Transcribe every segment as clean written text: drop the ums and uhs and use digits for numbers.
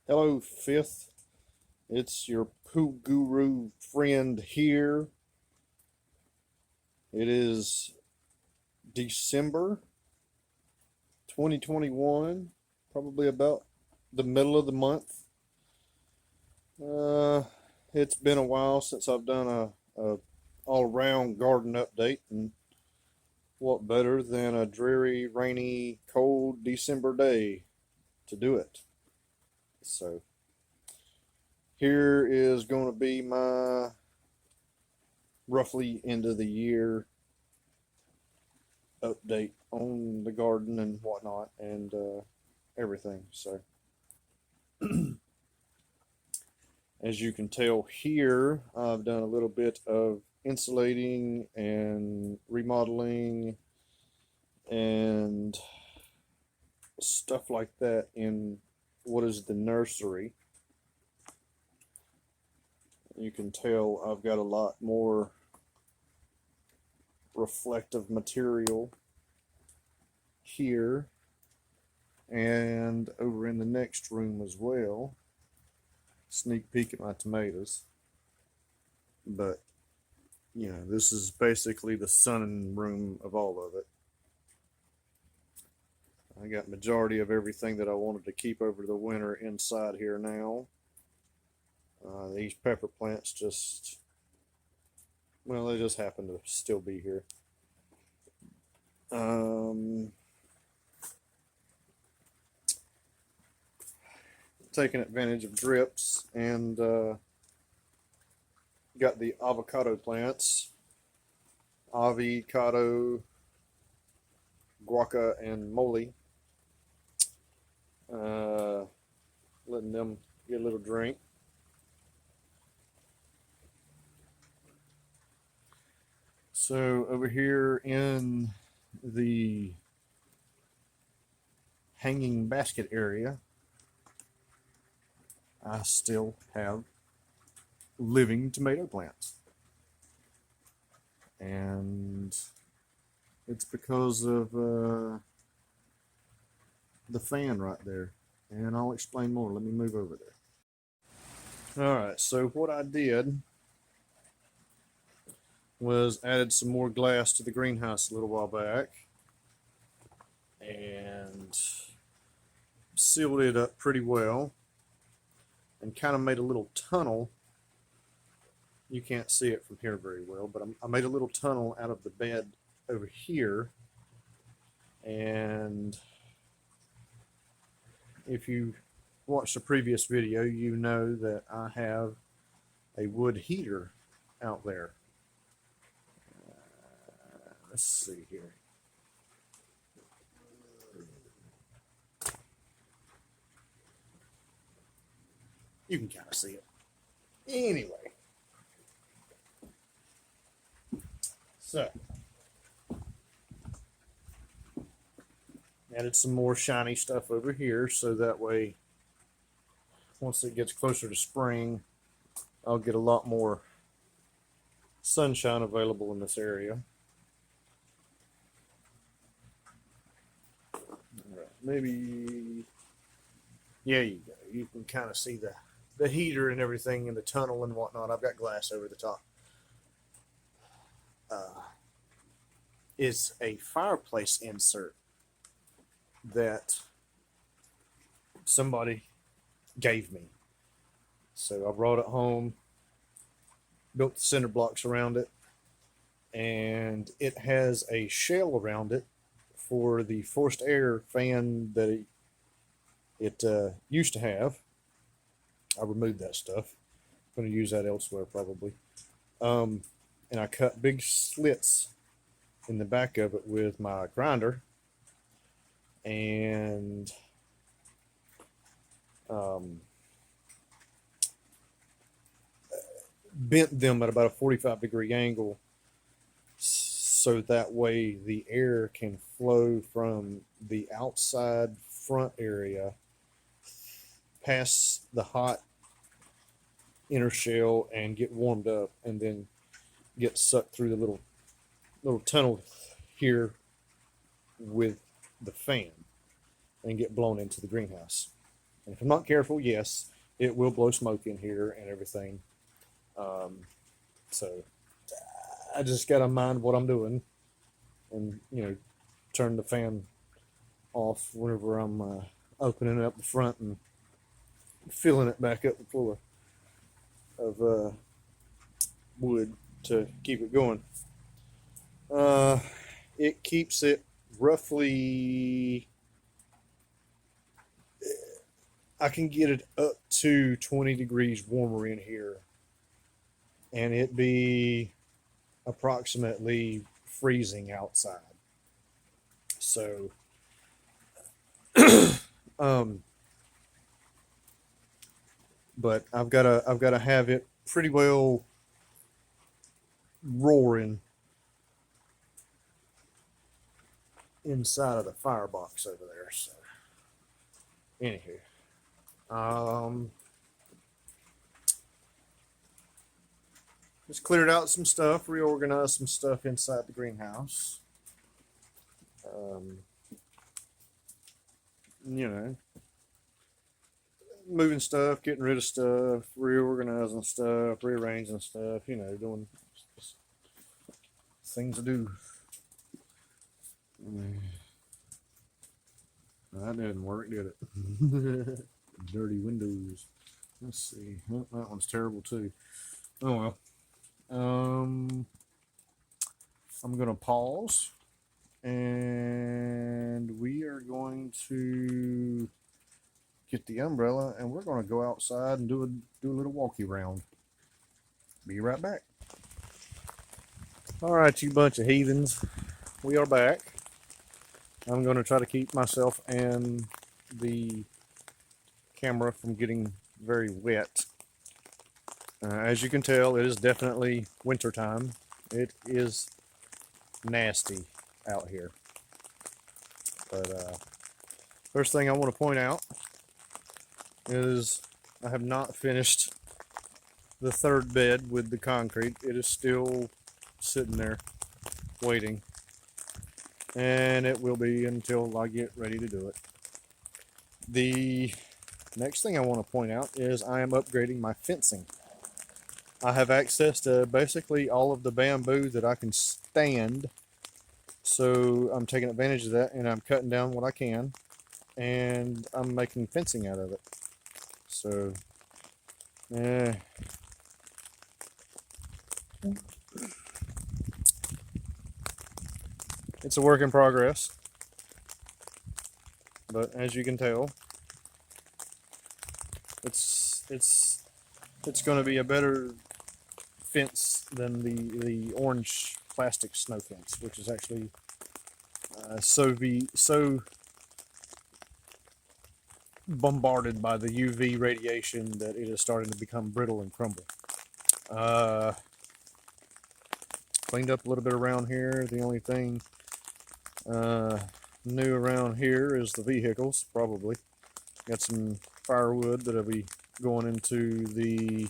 Hello, Fifth. It's your poo guru friend here. It is December 2021, probably about the middle of the month. Uh, it's been a while since I've done a all-around garden update, and what better than a dreary, rainy, cold December day to do it? So here is going to be my roughly end of the year update on the garden and whatnot and everything. So, as you can tell here, I've done a little bit of insulating and remodeling and stuff like that in what is the nursery. You can tell I've got a lot more reflective material here and over in the next room as well. Sneak peek at my tomatoes. But, you know, this is basically the sun room of all of it. I got majority of everything that I wanted to keep over the winter inside here now. These pepper plants just, well, they just happen to still be here. Taking advantage of drips and got the avocado plants, avocado, guaca, and moly. Letting them get a little drink. So over here in the hanging basket area, I still have living tomato plants. And it's because of the fan right there. And I'll explain more. Let me move over there. All right, so what I did was added some more glass to the greenhouse a little while back and sealed it up pretty well and kind of made a little tunnel. You can't see it from here very well, but I made a little tunnel out of the bed over here. And if you watched the previous video, you know that I have a wood heater out there. Let's see here. You can kind of see it. Anyway. So, added some more shiny stuff over here so that way once it gets closer to spring, I'll get a lot more sunshine available in this area. Maybe, yeah, you go. You can kind of see the heater and everything in the tunnel and whatnot. I've got glass over the top. Is a fireplace insert that somebody gave me. So I brought it home, built the cinder blocks around it, and it has a shell around it for the forced air fan that it used to have. I removed that stuff. I'm going to use that elsewhere probably. And I cut big slits in the back of it with my grinder and bent them at about a 45-degree angle so that way the air can flow from the outside front area past the hot inner shell and get warmed up and then get sucked through the little tunnel here with the fan and get blown into the greenhouse. And if I'm not careful, yes, it will blow smoke in here and everything. Um, so I just got to mind what I'm doing and, turn the fan off whenever I'm opening up the front and filling it back up full of wood to keep it going. Uh, it keeps it roughly, I can get it up to 20 degrees warmer in here, and it be approximately freezing outside. So, um, but I've gotta have it pretty well roaring inside of the firebox over there. So, anywho, um, just cleared out some stuff, reorganized some stuff inside the greenhouse. Um, you know, moving stuff, getting rid of stuff, reorganizing stuff, rearranging stuff, doing things to do. That didn't work, did it? Dirty windows. Let's see. Oh, that one's terrible too. Oh well. I'm gonna pause, and we are going to get the umbrella, and we're gonna go outside and do a little walkie round. Be right back. All right, you bunch of heathens. We are back. I'm going to try to keep myself and the camera from getting very wet. As you can tell, it is definitely winter time. It is nasty out here. But first thing I want to point out is I have not finished the third bed with the concrete. It is still sitting there waiting, and it will be until I get ready to do it. The next thing I want to point out is I am upgrading my fencing. I have access to basically all of the bamboo that I can stand, so I'm taking advantage of that, and I'm cutting down what I can, and I'm making fencing out of it. So, it's a work in progress, but as you can tell, it's going to be a better fence than the orange plastic snow fence, which is actually so bombarded by the UV radiation that it is starting to become brittle and crumble. Cleaned up a little bit around here. The only thing new around here is the vehicles, probably. Got some firewood that'll be going into the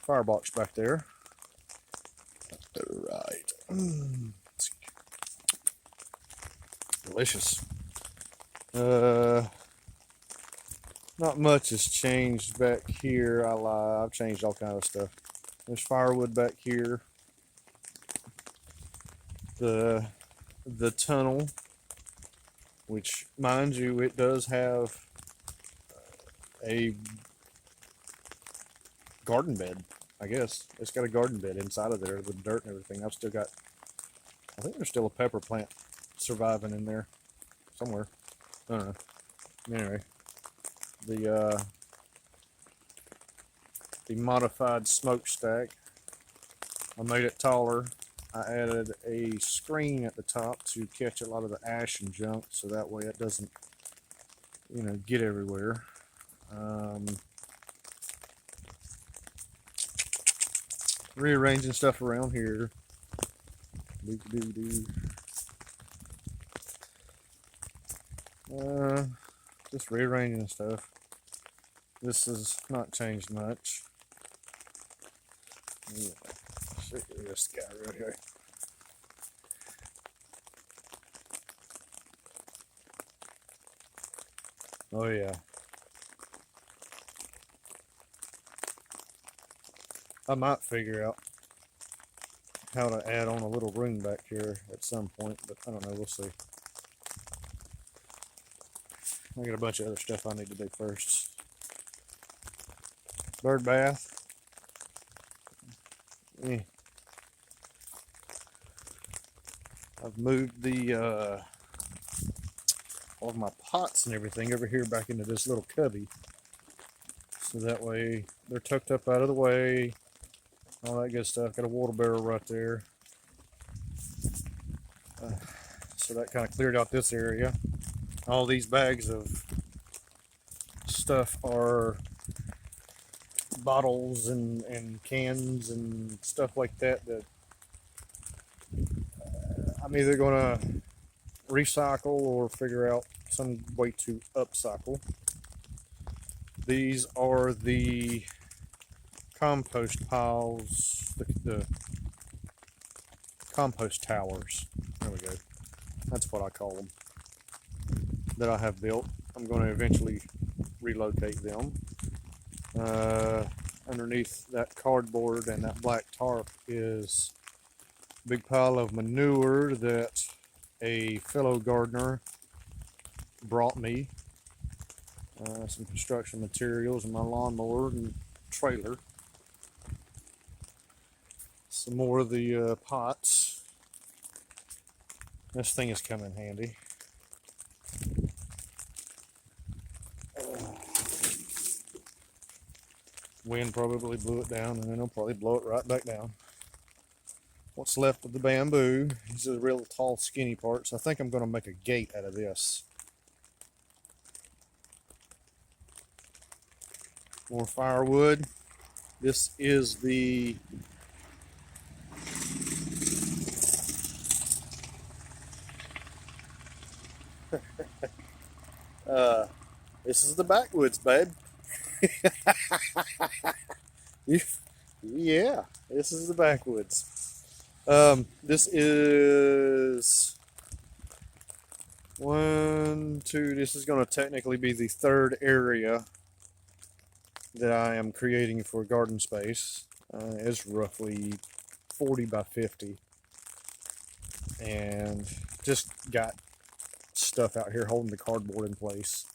firebox back there. Right. Delicious. Not much has changed back here. I lie. I've changed all kind of stuff. There's firewood back here. The tunnel, which, mind you, it does have a garden bed. I guess it's got a garden bed inside of there with dirt and everything. I think there's still a pepper plant surviving in there somewhere. I don't know. Anyway, the modified smokestack, I made it taller. I added a screen at the top to catch a lot of the ash and junk, so that way it doesn't, get everywhere. Rearranging stuff around here. Just rearranging stuff. This has not changed much. Yeah. Look at this guy right here. Oh yeah. I might figure out how to add on a little room back here at some point, but I don't know. We'll see. I got a bunch of other stuff I need to do first. Bird bath. I've moved all of my pots and everything over here back into this little cubby, so that way they're tucked up out of the way. All that good stuff. Got a water barrel right there. So that kind of cleared out this area. All these bags of stuff are bottles and cans and stuff like that I'm either going to recycle or figure out some way to upcycle. These are the compost piles, the compost towers. There we go. That's what I call them, that I have built. I'm going to eventually relocate them. Underneath that cardboard and that black tarp is a big pile of manure that a fellow gardener brought me. Some construction materials and my lawnmower and trailer. Some more of the pots. This thing has come in handy. Wind probably blew it down, and then it'll probably blow it right back down. What's left of the bamboo, these are the real tall skinny parts. I think I'm going to make a gate out of this. More firewood. This is the this is the backwoods, babe. Yeah, this is the backwoods. This is this is going to technically be the third area that I am creating for garden space. It's roughly 40 by 50, and just got stuff out here holding the cardboard in place.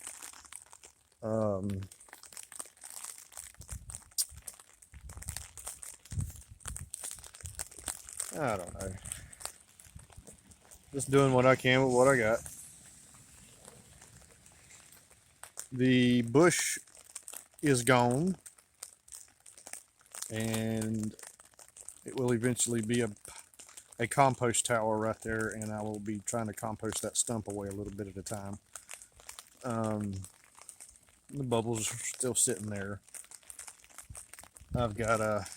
I don't know. Just doing what I can with what I got. The bush is gone, and it will eventually be a compost tower right there, and I will be trying to compost that stump away a little bit at a time. The bubbles are still sitting there. I've got a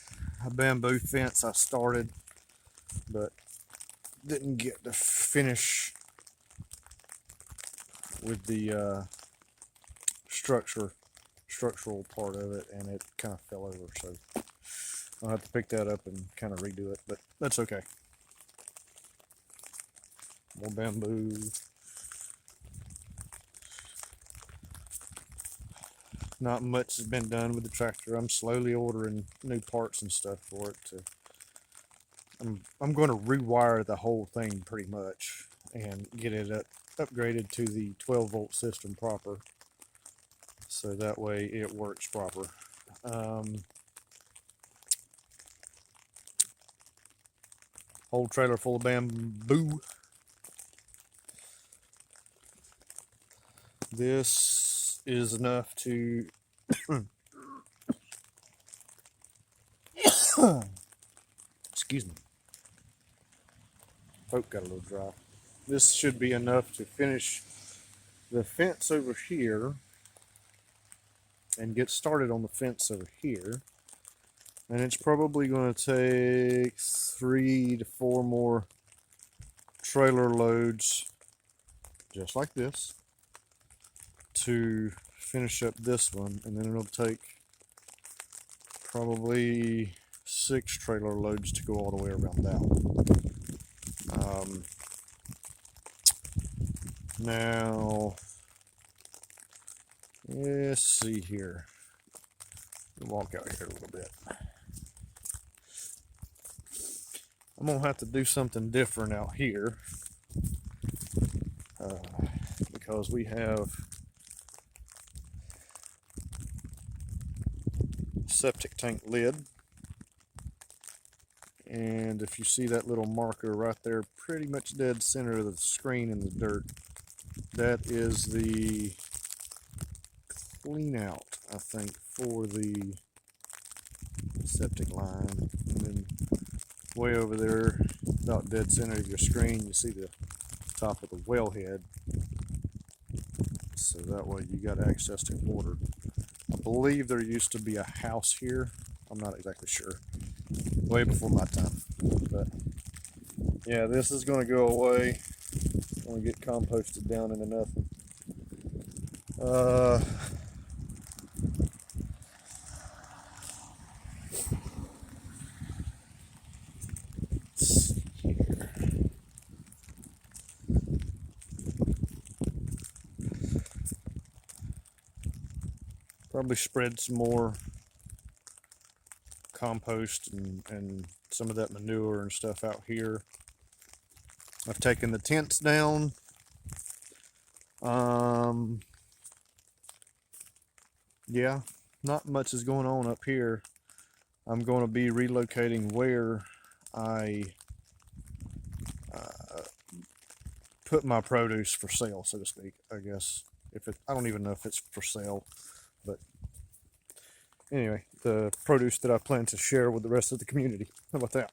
bamboo fence I started, but didn't get to finish with the structural part of it, and it kind of fell over, so I'll have to pick that up and kind of redo it, but that's okay. More bamboo. Not much has been done with the tractor. I'm slowly ordering new parts and stuff for it. I'm going to rewire the whole thing pretty much and get it upgraded to the 12-volt system proper, so that way it works proper. Whole trailer full of bamboo. This is enough to excuse me. Throat got a little dry. This should be enough to finish the fence over here and get started on the fence over here. And it's probably going to take 3 to 4 more trailer loads, just like this, to finish up this one. And then it'll take probably 6 trailer loads to go all the way around that one. Now, Let's see here. Walk out here a little bit. I'm gonna have to do something different out here because we have septic tank lid, and if you see that little marker right there, pretty much dead center of the screen in the dirt, that is the clean out, I think, for the septic line. And then way over there, about dead center of your screen, you see the top of the wellhead, so that way you got access to water. I believe there used to be a house here. I'm not exactly sure. Way before my time. But yeah, this is going to go away. It's going to get composted down into nothing. Let's see here. Probably spread some more compost and some of that manure and stuff out here. I've taken the tents down. Yeah, not much is going on up here. I'm going to be relocating where I put my produce for sale, so to speak, I guess. I don't even know if it's for sale, but anyway, the produce that I plan to share with the rest of the community. How about that?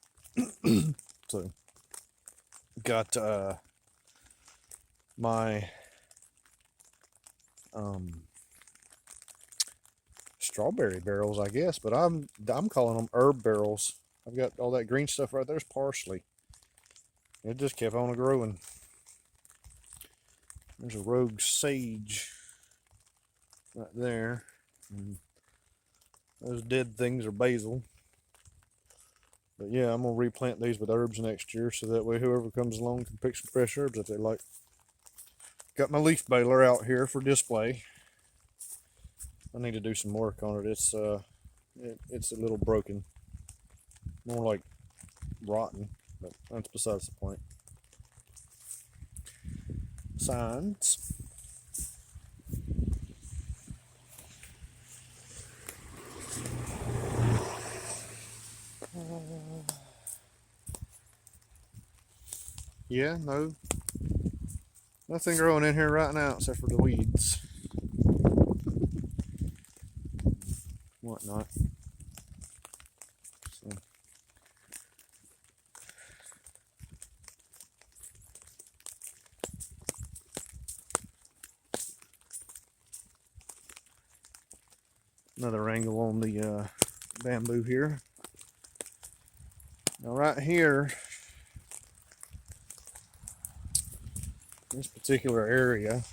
So, got my strawberry barrels, I guess, but I'm calling them herb barrels. I've got all that green stuff right there's parsley. It just kept on growing. There's a rogue sage right there. And those dead things are basil. But yeah, I'm going to replant these with herbs next year, so that way whoever comes along can pick some fresh herbs that they like. Got my leaf baler out here for display. I need to do some work on it. It's a little broken. More like rotten, but that's besides the point. Signs. Yeah, no. Nothing growing in here right now except for the weeds. Whatnot. So. Another angle on the bamboo here. Now right here, this particular area,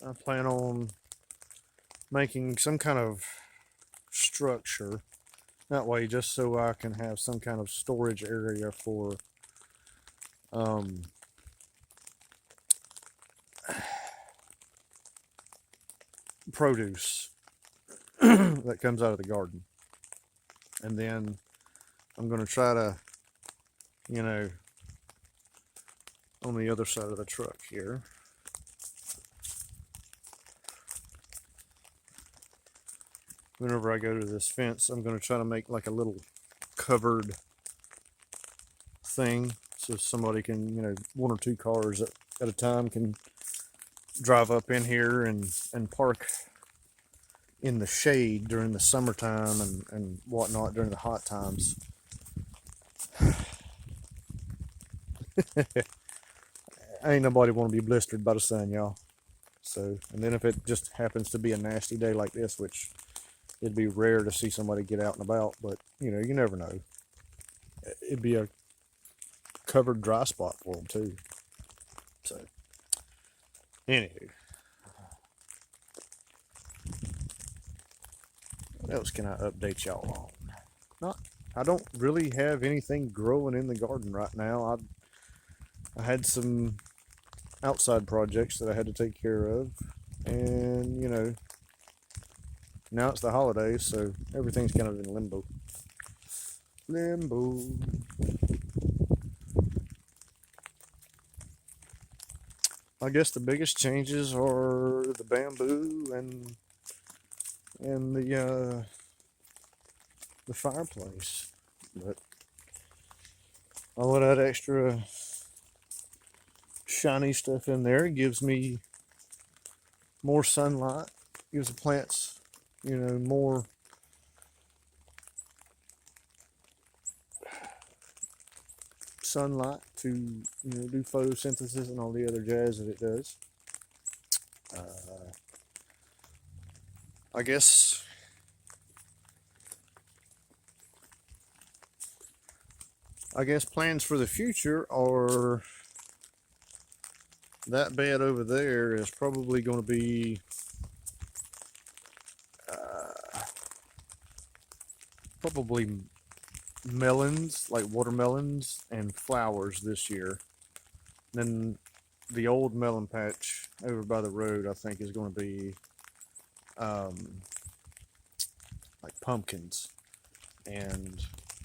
I plan on making some kind of structure that way, just so I can have some kind of storage area for produce that comes out of the garden. And then I'm going to try to, on the other side of the truck here, whenever I go to this fence, I'm going to try to make like a little covered thing, so somebody can, one or two cars at a time can drive up in here and park in the shade during the summertime and whatnot during the hot times. Ain't nobody want to be blistered by the sun, y'all. So, and then if it just happens to be a nasty day like this, which it'd be rare to see somebody get out and about, but you never know. It'd be a covered dry spot for them too. So, anywho, what else can I update y'all on? I don't really have anything growing in the garden right now. I had some outside projects that I had to take care of, and now it's the holidays, so everything's kind of in limbo. Limbo. I guess the biggest changes are the bamboo and the fireplace. But all of that extra shiny stuff in there gives me more sunlight, gives the plants, more sunlight to do photosynthesis and all the other jazz that it does. I guess plans for the future are that bed over there is probably going to be probably melons, like watermelons and flowers this year. Then the old melon patch over by the road, I think, is going to be like pumpkins and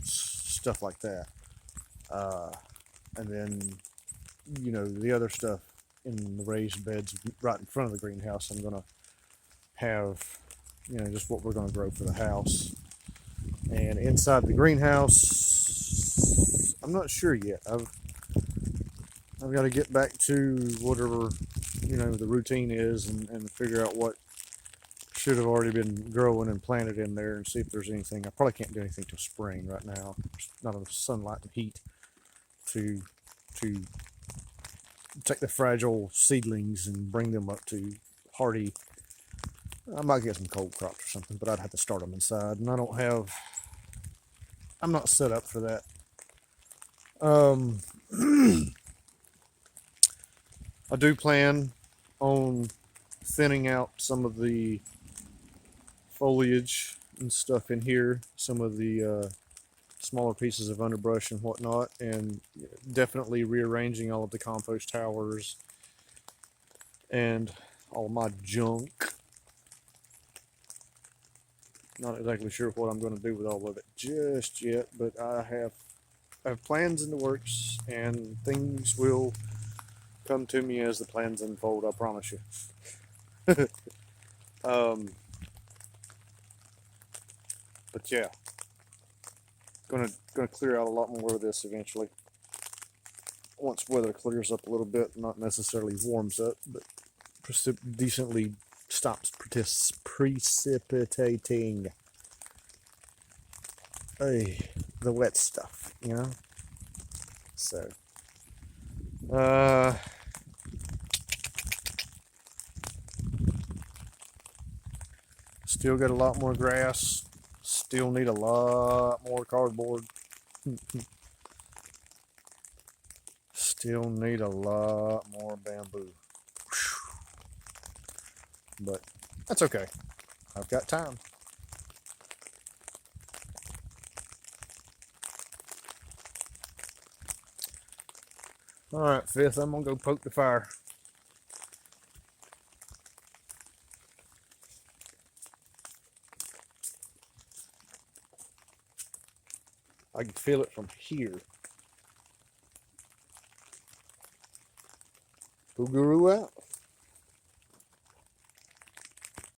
stuff like that. And then, the other stuff in the raised beds right in front of the greenhouse, I'm going to have, just what we're going to grow for the house. And inside the greenhouse, I'm not sure yet. I've got to get back to whatever, the routine is and figure out what should have already been growing and planted in there and see if there's anything. I probably can't do anything till spring right now. There's not enough sunlight and heat to take the fragile seedlings and bring them up to hardy. I might get some cold crops or something, but I'd have to start them inside, and I'm not set up for that. I do plan on thinning out some of the foliage and stuff in here, some of the smaller pieces of underbrush and whatnot, and definitely rearranging all of the compost towers and all my junk. Not exactly sure what I'm going to do with all of it just yet, but I have plans in the works, and things will come to me as the plans unfold, I promise you. But yeah, gonna clear out a lot more of this eventually. Once weather clears up a little bit, not necessarily warms up, but decently stops precipitating the wet stuff, So, still got a lot more grass. Still need a lot more cardboard. Still need a lot more bamboo. But that's okay. I've got time. Alright, Fifth, I'm going to go poke the fire. I can feel it from here. Boogaroo out.